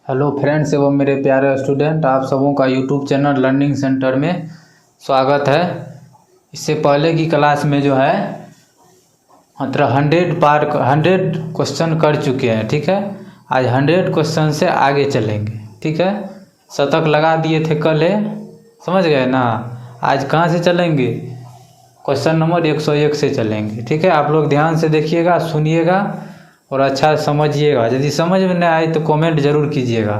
Hello friends एवं मेरे प्यारे स्टूडेंट, आप सबों का यूट्यूब चैनल लर्निंग सेंटर में स्वागत है। इससे पहले की क्लास में जो है मतलब 100 क्वेश्चन कर चुके हैं। ठीक है, आज 100 क्वेश्चन से आगे चलेंगे। ठीक है, शतक लगा दिए थे कल है, समझ गए ना। आज कहाँ से चलेंगे? क्वेश्चन नंबर 101 से चलेंगे। ठीक है, आप लोग ध्यान से देखिएगा, सुनिएगा और अच्छा समझिएगा। यदि समझ में नहीं आए तो कमेंट ज़रूर कीजिएगा।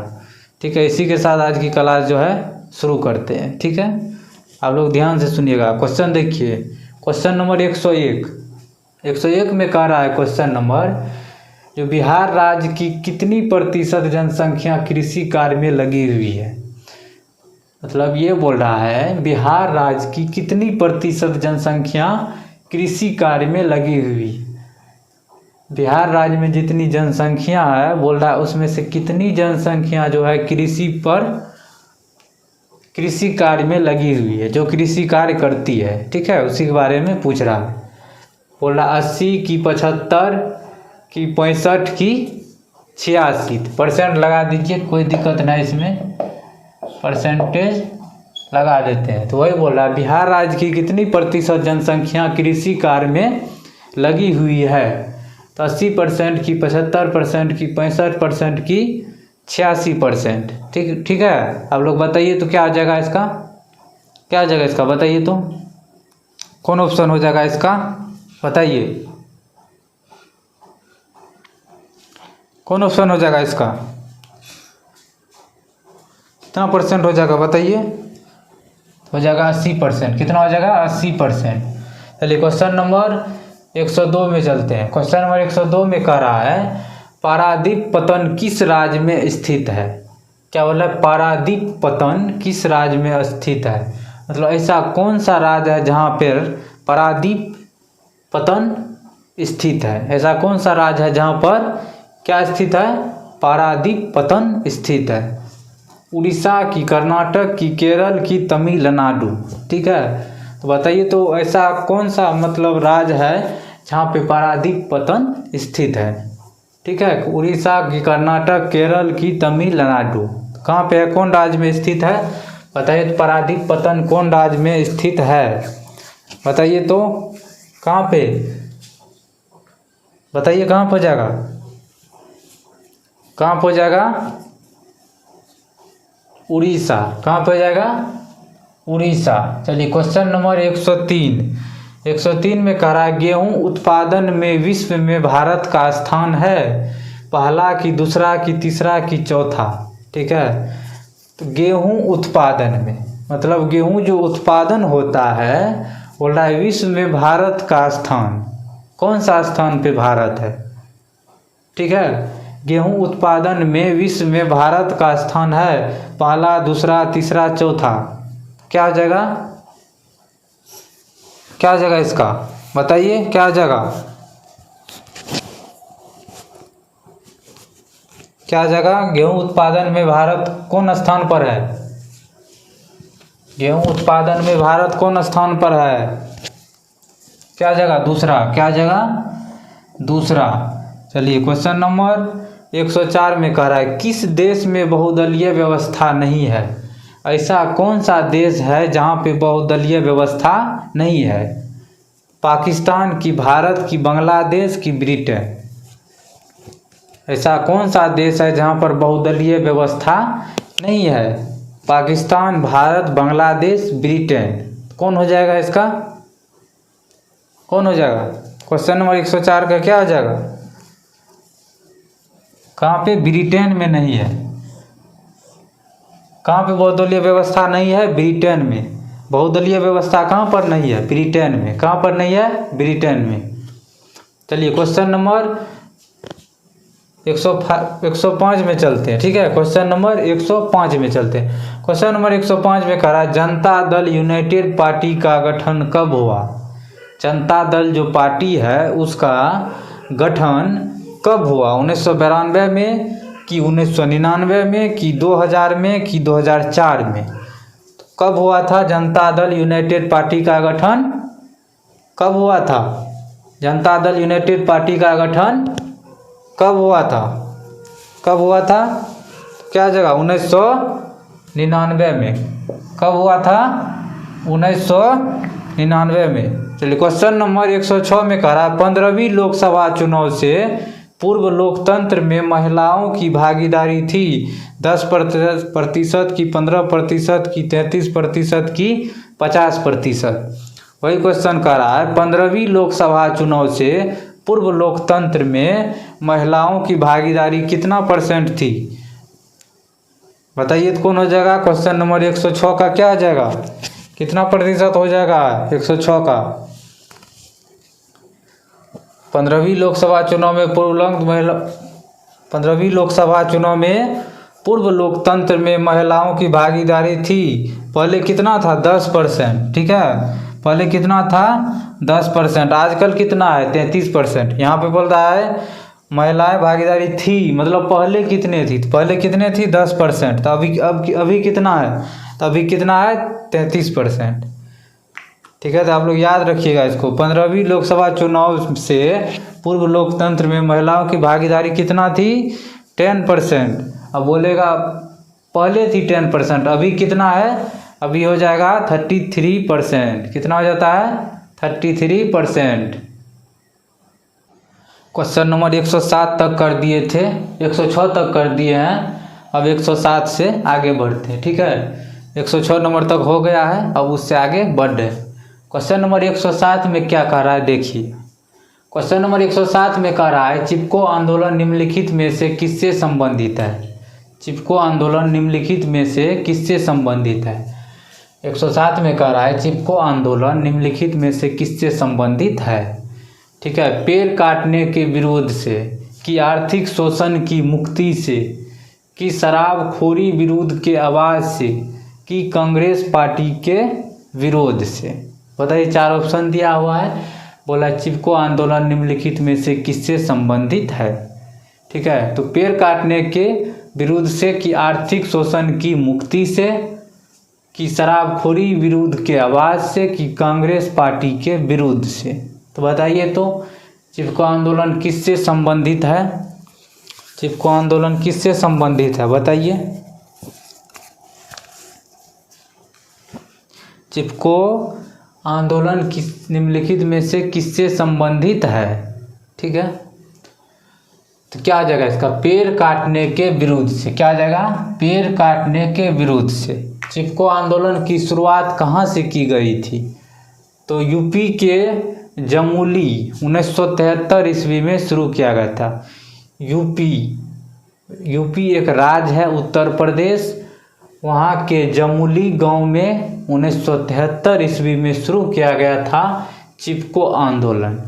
ठीक है, इसी के साथ आज की क्लास जो है शुरू करते हैं। ठीक है, आप लोग ध्यान से सुनिएगा। क्वेश्चन देखिए, क्वेश्चन नंबर 101 में कह रहा है क्वेश्चन नंबर, जो बिहार राज्य की कितनी प्रतिशत जनसंख्या कृषि कार्य में लगी हुई है। मतलब ये बोल रहा है बिहार राज्य की कितनी प्रतिशत जनसंख्या कृषि कार्य में लगी हुई। बिहार राज्य में जितनी जनसंख्या है, बोल रहा है उसमें से कितनी जनसंख्या जो है कृषि कार्य में लगी हुई है, जो कृषि कार्य करती है। ठीक है, उसी के बारे में पूछ रहा है। बोल रहा 80 की 75 की 65 की 86% लगा दीजिए, कोई दिक्कत नहीं, इसमें परसेंटेज लगा देते हैं। तो वही बोल रहा है बिहार राज्य की कितनी प्रतिशत जनसंख्या कृषि कार्य में लगी हुई है। तो 80% की 75% की 65% की 86%। ठीक है, आप लोग बताइए तो क्या आ जाएगा इसका, क्या आ जाएगा इसका बताइए तो, कौन ऑप्शन हो जाएगा इसका बताइए, कौन ऑप्शन हो जाएगा इसका, कितना परसेंट हो जाएगा बताइए। हो जाएगा 80%। कितना हो जाएगा? 80%। चलिए क्वेश्चन नंबर 102 में चलते हैं। क्वेश्चन नंबर 102 में कह रहा है पारादीप पतन किस राज्य में स्थित है। क्या बोला? पारादीप पतन किस राज्य में स्थित है। मतलब ऐसा कौन सा राज्य है जहाँ पर पारादीप पतन स्थित है। ऐसा कौन सा राज्य है जहाँ पर क्या स्थित है? पारादीप पतन स्थित है। उड़ीसा की, कर्नाटक की, केरल की, तमिलनाडु। ठीक है, तो बताइए तो ऐसा कौन सा मतलब राज्य है जहाँ पे पारादीप पतन स्थित है। ठीक है, उड़ीसा की, कर्नाटक, केरल की, तमिलनाडु, कहाँ पे है, कौन राज्य में स्थित है बताइए तो। पारादीप पतन कौन राज्य में स्थित है बताइए तो, कहाँ पे बताइए, कहाँ पर जाएगा, कहाँ पर जाएगा? उड़ीसा। कहाँ पर जाएगा? उड़ीसा। चलिए क्वेश्चन नंबर 103 में कह रहा है गेहूं उत्पादन में विश्व में भारत का स्थान है पहला की, दूसरा की, तीसरा की, चौथा। ठीक है, तो गेहूं उत्पादन में मतलब गेहूं जो उत्पादन होता है, बोल रहा है विश्व में भारत का स्थान, कौन सा स्थान पे भारत है। ठीक है, गेहूं उत्पादन में विश्व में भारत का स्थान है पहला, दूसरा, तीसरा, चौथा। क्या हो जाएगा, क्या हो जाएगा इसका बताइए, क्या हो जाएगा, क्या हो जाएगा? गेहूं उत्पादन में भारत कौन स्थान पर है? गेहूं उत्पादन में भारत कौन स्थान पर है? क्या हो जाएगा? दूसरा। क्या हो जाएगा? दूसरा। चलिए क्वेश्चन नंबर 104 में कह रहा है किस देश में बहुदलीय व्यवस्था नहीं है। ऐसा कौन सा देश है जहाँ पे बहुदलीय व्यवस्था नहीं है। पाकिस्तान की, भारत की, बांग्लादेश की, ब्रिटेन। ऐसा कौन सा देश है जहाँ पर बहुदलीय व्यवस्था नहीं है। पाकिस्तान, भारत, बांग्लादेश, ब्रिटेन। कौन हो जाएगा इसका, कौन हो जाएगा? क्वेश्चन नंबर 104 का क्या हो जाएगा? कहाँ पे? ब्रिटेन में नहीं है। कहाँ पे बहुदलीय व्यवस्था नहीं है? ब्रिटेन में। बहुदलीय व्यवस्था कहाँ पर नहीं है? ब्रिटेन में। कहाँ पर नहीं है? ब्रिटेन में। चलिए क्वेश्चन नंबर 105 में चलते हैं। ठीक है, क्वेश्चन नंबर 105 में चलते हैं। क्वेश्चन नंबर 105 में कह रहा है जनता दल यूनाइटेड पार्टी का गठन कब हुआ। जनता दल जो पार्टी है उसका गठन कब हुआ? 1992 में कि 1999 में कि 2000 में कि 2004 में। तो कब हुआ था जनता दल यूनाइटेड पार्टी का गठन? कब हुआ था जनता दल यूनाइटेड पार्टी का गठन? कब हुआ था? कब हुआ था? क्या जगह 1999 में। कब हुआ था? 1999 में। चलिए क्वेश्चन नंबर 106 में कह रहा है 15वीं लोकसभा चुनाव से पूर्व लोकतंत्र में महिलाओं की भागीदारी थी 10% की, 15% की, 33% की, 50%। वही क्वेश्चन कर रहा है 15वीं लोकसभा चुनाव से पूर्व लोकतंत्र में महिलाओं की भागीदारी कितना % थी? बताइए तो कौन हो जाएगा? क्वेश्चन नंबर 106 का क्या आ जाएगा? कितना % हो जाएगा 106 का? 15वीं लोकसभा चुनाव में 15वीं लोकसभा चुनाव में पूर्व लोकतंत्र में महिलाओं की भागीदारी थी। पहले कितना था? 10%। ठीक है, पहले कितना था? 10%। आजकल कितना है? 33%। यहाँ पे बोल रहा है महिलाएं भागीदारी थी, मतलब पहले कितने थी? पहले कितने थी? 10%। तो अभी कितना है? तो अभी कितना है? 33%। ठीक है, तो आप लोग याद रखिएगा इसको। 15वीं लोकसभा चुनाव से पूर्व लोकतंत्र में महिलाओं की भागीदारी कितना थी? 10%। अब बोलेगा पहले थी 10%, अभी कितना है? अभी हो जाएगा 33%। कितना हो जाता है? 33%। क्वेश्चन नंबर 107 तक कर दिए थे, 106 तक कर दिए हैं। अब 107 से आगे बढ़ते हैं। ठीक है, 106 नंबर तक हो गया है, अब उससे आगे बढ़ रहे। क्वेश्चन नंबर 107 में क्या कह रहा है देखिए। क्वेश्चन नंबर 107 में कह रहा है चिपको आंदोलन निम्नलिखित में से किससे संबंधित है? चिपको आंदोलन निम्नलिखित में से किससे संबंधित है? 107 में कह रहा है चिपको आंदोलन निम्नलिखित में से किससे संबंधित है? ठीक है, पेड़ काटने के विरोध से, कि आर्थिक शोषण की मुक्ति से, कि शराबखोरी विरोध के आवाज़ से, कि कांग्रेस पार्टी के विरोध से। बताइए, 4 ऑप्शन दिया हुआ है। बोला चिपको आंदोलन निम्नलिखित में से किससे संबंधित है? ठीक है, तो पेड़ काटने के विरोध से, कि आर्थिक शोषण की मुक्ति से, कि शराबखोरी विरोध के आवाज़ से, कि कांग्रेस पार्टी के विरोध से। तो बताइए तो चिपको आंदोलन किससे संबंधित है? चिपको आंदोलन किससे संबंधित है बताइए। चिपको आंदोलन किस निम्नलिखित में से किससे संबंधित है? ठीक है, तो क्या आ जाएगा इसका? पेड़ काटने के विरोध से। क्या आ जाएगा? पेड़ काटने के विरोध से। चिपको आंदोलन की शुरुआत कहाँ से की गई थी? तो यूपी के जमुली 1973 ईस्वी में शुरू किया गया था। यूपी एक राज्य है उत्तर प्रदेश, वहाँ के जमुली गांव में 1973 ईस्वी में शुरू किया गया था चिपको आंदोलन।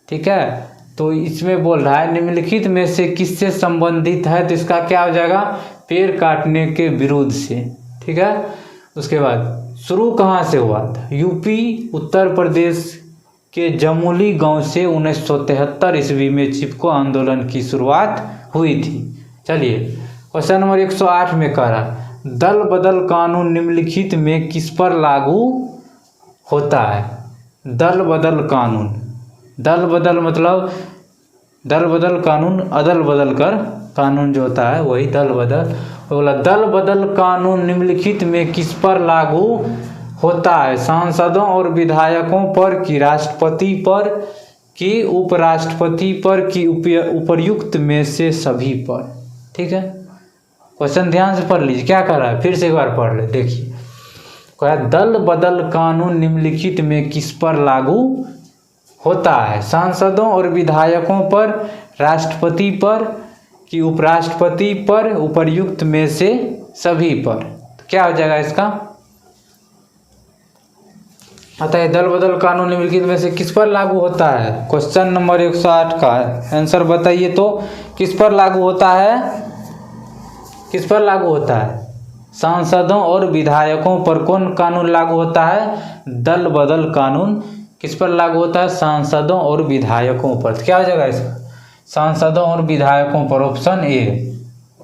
ठीक है, तो इसमें बोल रहा है निम्नलिखित में से किससे संबंधित है? तो इसका क्या हो जाएगा? पेड़ काटने के विरोध से। ठीक है, उसके बाद शुरू कहाँ से हुआ था? यूपी उत्तर प्रदेश के जमुली गांव से 1973 ईस्वी में चिपको आंदोलन की शुरुआत हुई थी। चलिए क्वेश्चन नंबर 108 में कह रहा दल बदल कानून निम्नलिखित में किस पर लागू होता है? दल बदल कानून, दल बदल मतलब दल बदल कानून, अदल बदल कर कानून जो होता है वही दल बदल। बोला दल बदल कानून निम्नलिखित में किस पर लागू होता है? सांसदों और विधायकों पर, कि राष्ट्रपति पर, कि उपराष्ट्रपति पर, कि उपर्युक्त में से सभी पर। ठीक है, क्वेश्चन ध्यान से पढ़ लीजिए। क्या कर रहा है? फिर से एक बार पढ़ ले, देखिए। क्या दल बदल कानून निम्नलिखित में किस पर लागू होता है? सांसदों और विधायकों पर, राष्ट्रपति पर, कि उपराष्ट्रपति पर, उपर्युक्त में से सभी पर। तो क्या हो जाएगा इसका? आता है दल बदल कानून निम्नलिखित में से किस पर लागू होता है? क्वेश्चन नंबर 108 का आंसर बताइए तो किस पर लागू होता है? किस पर लागू होता है? सांसदों और विधायकों पर कौन कानून लागू होता है? दल बदल कानून किस पर लागू होता है? सांसदों और विधायकों पर। तो क्या हो जाएगा इसका? सांसदों और विधायकों पर, ऑप्शन ए।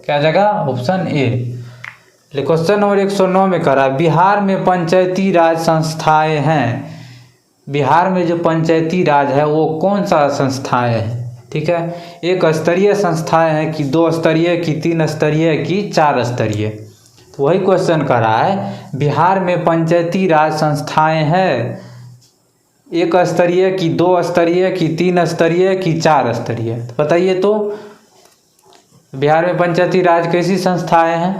क्या जगह? Option A. क्वेश्चन नंबर 109 में कह रहा है बिहार में पंचायती राज संस्थाएं हैं। बिहार में जो पंचायती राज है वो कौन सा संस्थाएं है? ठीक है। एक स्तरीय संस्थाएं हैं कि 2 स्तरीय की 3 स्तरीय की 4 स्तरीय। तो वही क्वेश्चन कर रहा है बिहार में पंचायती राज संस्थाएं हैं 1 स्तरीय की 2 स्तरीय की 3 स्तरीय की 4 स्तरीय। तो बताइए तो बिहार में पंचायती राज कैसी संस्थाएं हैं?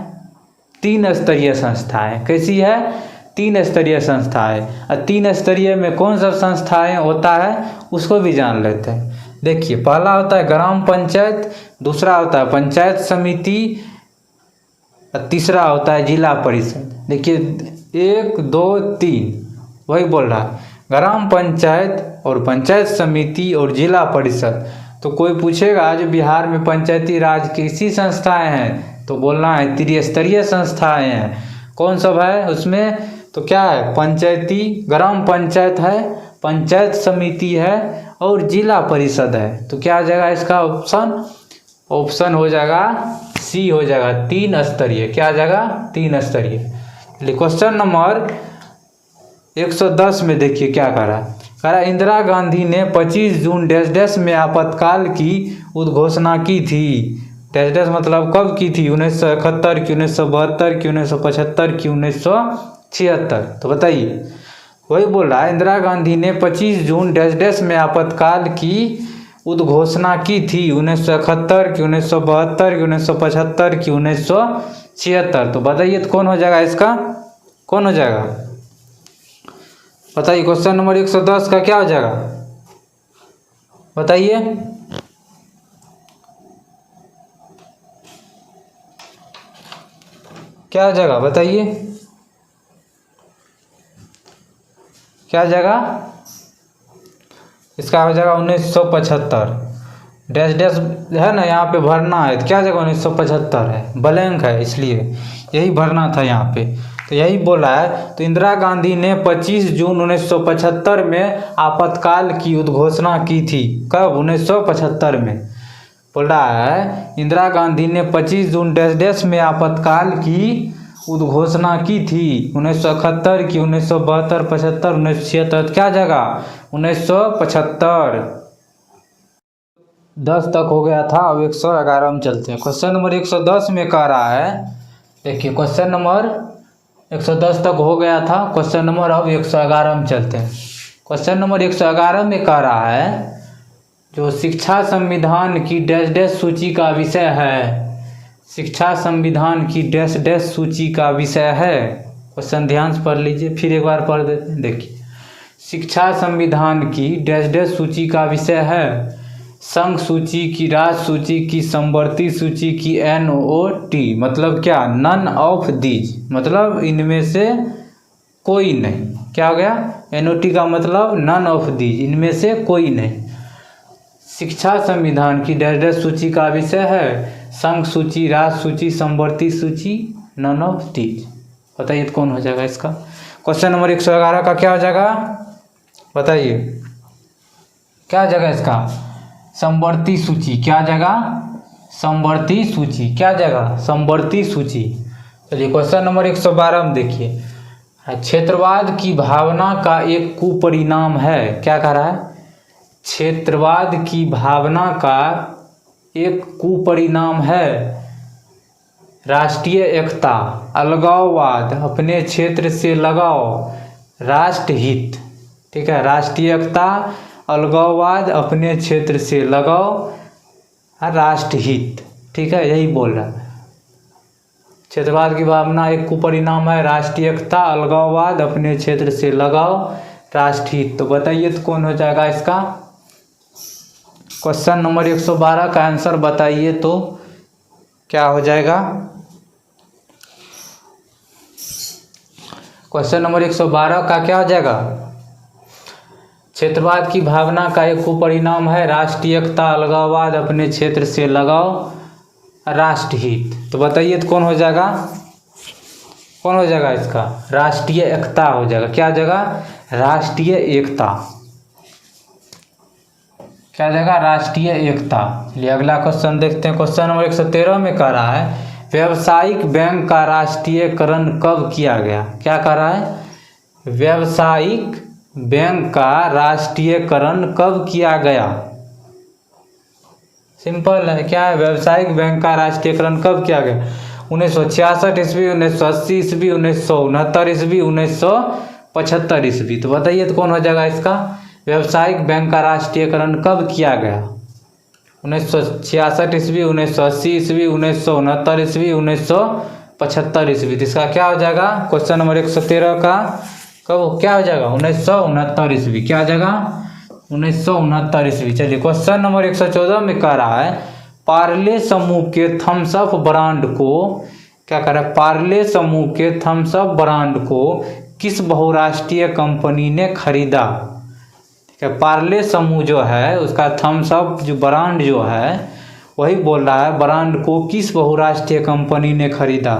3 स्तरीय संस्थाएं। कैसी है? 3 स्तरीय संस्थाएं। और 3 स्तरीय में कौन सा संस्थाएं होता है उसको भी जान लेते हैं। देखिए, पहला होता है ग्राम पंचायत, दूसरा होता है पंचायत समिति और तीसरा होता है जिला परिषद। देखिए 1 2 3 वही बोल रहा है, ग्राम पंचायत और पंचायत समिति और जिला परिषद। तो कोई पूछेगा आज बिहार में पंचायती राज कैसी संस्थाएं हैं, तो बोलना है त्रिस्तरीय संस्थाएं हैं। कौन सब है उसमें? तो क्या है? पंचायती, ग्राम पंचायत है, पंचायत समिति है और जिला परिषद है। तो क्या आ जाएगा इसका ऑप्शन? ऑप्शन हो जाएगा सी हो जाएगा 3 स्तरीय। क्या आ जाएगा? 3 स्तरीय। चलिए क्वेश्चन नंबर 110 में देखिए क्या कह रहा इंदिरा गांधी ने 25 जून डैश डैश में आपातकाल की उद्घोषणा की थी। डैश डैश मतलब कब की थी? 1971 की, 1972 की, 1975 की, 1976। तो बताइए, वही बोल रहा है इंदिरा गांधी ने 25 जून डैश डैश में आपातकाल की उद्घोषणा की थी 1971 की, 1972 की, 1975 की, 1976। तो बताइए तो कौन हो जाएगा इसका? कौन हो जाएगा बताइए? क्वेश्चन नंबर 110 का क्या हो जाएगा बताइए? क्या हो जाएगा बताइए? क्या हो जाएगा इसका? हो जाएगा 1975। डैश डैश है ना, यहाँ पे भरना है। तो क्या जगह 1975 है, ब्लैंक है, इसलिए यही भरना था यहाँ पे। तो यही बोला है। तो इंदिरा गांधी ने 25 जून 1975 में आपातकाल की उद्घोषणा की थी। कब? 1975 में। बोल रहा है इंदिरा गांधी ने 25 जून डैश डैश में आपातकाल की उद्घोषणा की थी 1971 की, 1972, 75, 1976। क्या जगह? 1975। 10 तक हो गया था, अब 111 में चलते हैं। क्वेश्चन नंबर 110 में कह रहा है, देखिए क्वेश्चन नंबर 110 तक हो गया था। क्वेश्चन नंबर अब 111 में चलते हैं। क्वेश्चन नंबर 111 में कह रहा है जो शिक्षा संविधान की डैश डैश सूची का विषय है। शिक्षा संविधान की डैश डैश सूची का विषय है। क्वेश्चन ध्यान से पढ़ लीजिए, फिर एक बार पढ़ देते हैं। देखिए, शिक्षा संविधान की डैश डैश सूची का विषय है। संघ सूची की, राज्य सूची की, समवर्ती सूची की, NOT मतलब क्या? नन ऑफ दीज, मतलब इनमें से कोई नहीं। क्या हो गया? NOT का मतलब नन ऑफ दीज, इनमें से कोई नहीं। शिक्षा संविधान की डैश डैश सूची का विषय है संघ सूची, राज्य सूची, समवर्ती सूची, नन ऑफ दीज। बताइए तो कौन हो जाएगा इसका? क्वेश्चन नंबर 111 का क्या हो जाएगा बताइए? क्या हो जाएगा इसका? समवर्ती सूची। क्या जगह? समवर्ती सूची। क्या जगह? समवर्ती सूची। चलिए क्वेश्चन नंबर 112 में देखिए, क्षेत्रवाद की भावना का एक कुपरिणाम है। क्या कह रहा है? क्षेत्रवाद की भावना का एक कुपरिणाम है राष्ट्रीय एकता, अलगाववाद, अपने क्षेत्र से लगाव, राष्ट्रहित। ठीक है, राष्ट्रीय एकता, अलगाववाद, अपने क्षेत्र से लगाव, राष्ट्रहित। ठीक है, यही बोल रहा है। क्षेत्रवाद की भावना एक कुपरिणाम है राष्ट्रीय एकता, अलगाववाद, अपने क्षेत्र से लगाव, राष्ट्रहित। तो बताइए तो कौन हो जाएगा इसका? क्वेश्चन नंबर 112 का आंसर बताइए तो क्या हो जाएगा? क्वेश्चन नंबर 112 का क्या हो जाएगा? क्षेत्रवाद की भावना का एक कुपरिणाम है राष्ट्रीय एकता, अलगाववाद, अपने क्षेत्र से लगाव, राष्ट्रहित। तो बताइए तो कौन हो जाएगा? कौन हो जाएगा इसका? राष्ट्रीय एकता हो जाएगा। क्या जगह? राष्ट्रीय एकता। क्या जगह? राष्ट्रीय एकता। चलिए अगला क्वेश्चन देखते हैं। क्वेश्चन नंबर 113 में कह रहा है व्यावसायिक बैंक का राष्ट्रीयकरण कब किया गया? क्या कह रहा है? व्यावसायिक बैंक का राष्ट्रीयकरण कब किया गया? सिंपल है, क्या है, व्यावसायिक बैंक का राष्ट्रीयकरण कब किया गया? 1966 ईस्वी, 1980 ईस्वी, 1969 ईस्वी, 1975 ईस्वी। तो बताइए तो कौन हो जाएगा इसका? व्यावसायिक बैंक का राष्ट्रीयकरण कब किया गया? 1966 ईस्वी, 1980 ईस्वी, 1969 ईस्वी, 1975 ईस्वी। तो इसका क्या हो जाएगा? क्वेश्चन नंबर 113 का कब क्या हो जाएगा? 1969 ईस्वी। क्या हो जाएगा? 1969 ईस्वी। चलिए क्वेश्चन नंबर 114 में कह रहा है पार्ले समूह के थम्स अप ब्रांड को, क्या कर रहा है, पार्ले समूह के थम्स अप ब्रांड को किस बहुराष्ट्रीय कंपनी ने खरीदा? ठीक है, पार्ले समूह जो है उसका थम्स अप जो ब्रांड जो है वही बोल रहा है ब्रांड को किस बहुराष्ट्रीय कंपनी ने खरीदा?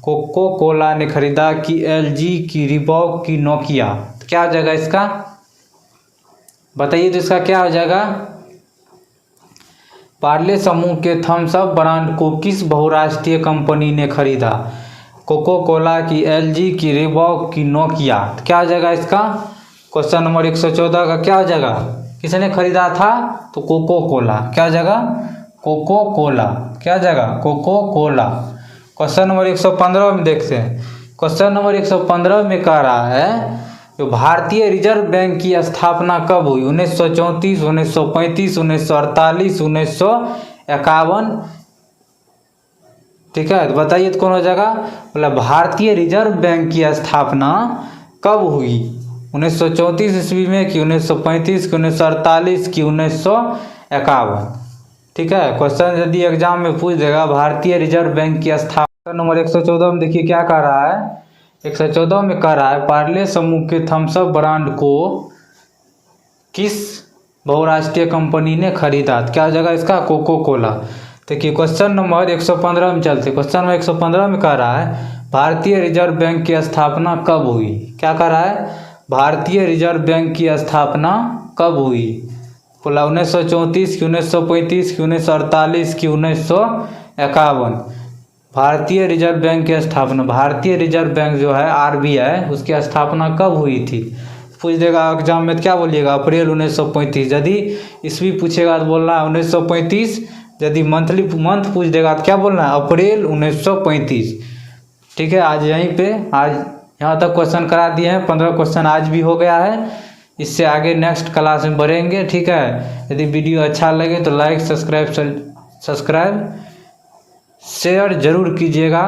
कोको कोला ने खरीदा कि एलजी की, रिबॉक की, नोकिया? तो क्या हो जाएगा इसका? बताइए तो इसका क्या हो जाएगा? पार्ले समूह के थम्स अप ब्रांड को किस बहुराष्ट्रीय कंपनी ने खरीदा? कोको कोला की, एलजी की, रिबॉक की, नोकिया? तो क्या हो जाएगा इसका? क्वेश्चन नंबर 114 का क्या हो जाएगा? किसने खरीदा था? तो कोको कोला। क्या हो जाएगा? Coca cola. क्या हो जाएगा? Coca Cola. क्वेश्चन नंबर 115 में देखते हैं। क्वेश्चन नंबर 115 में कह रहा है जो भारतीय रिजर्व बैंक की स्थापना कब हुई? 1934, 1935, 1948, 1951? ठीक है, तो बताइए तो कौन हो जाएगा? बोला भारतीय रिजर्व बैंक की स्थापना कब हुई? 1934 ईस्वी में कि 1935 की, 1948 की, 1951? ठीक है, क्वेश्चन यदि एग्जाम में पूछ देगा भारतीय रिजर्व बैंक की स्थापना नंबर 114 में देखिए क्या कह रहा है? 114 में कह रहा है पार्ले समूह के थम्स अप ब्रांड को किस बहुराष्ट्रीय कंपनी ने खरीदा? क्या हो जाएगा इसका? Coca cola. देखिए क्वेश्चन नंबर 115 में चलते। क्वेश्चन नंबर 115 में कह रहा है भारतीय रिजर्व बैंक की स्थापना कब हुई? क्या कह रहा है? भारतीय रिजर्व बैंक की स्थापना कब हुई? बोला 1934 की, 1935 की, 1948 की, 1951? भारतीय रिजर्व बैंक की स्थापना, भारतीय रिजर्व बैंक जो है आरबीआई, उसकी स्थापना कब हुई थी? पूछ देगा एग्जाम में तो क्या बोलिएगा? अप्रैल 1935। यदि ईस्वी पूछेगा तो बोलना है 1935। यदि मंथ पूछ देगा तो क्या बोलना है? अप्रैल 1935। ठीक है, आज यहीं पे यहाँ तक क्वेश्चन करा दिए हैं। 15 क्वेश्चन आज भी हो गया है। इससे आगे नेक्स्ट क्लास में बढ़ेंगे। ठीक है, यदि वीडियो अच्छा लगे तो लाइक, सब्सक्राइब शेयर जरूर कीजिएगा।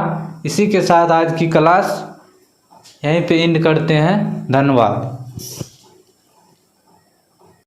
इसी के साथ आज की क्लास यहीं पे एंड करते हैं। धन्यवाद।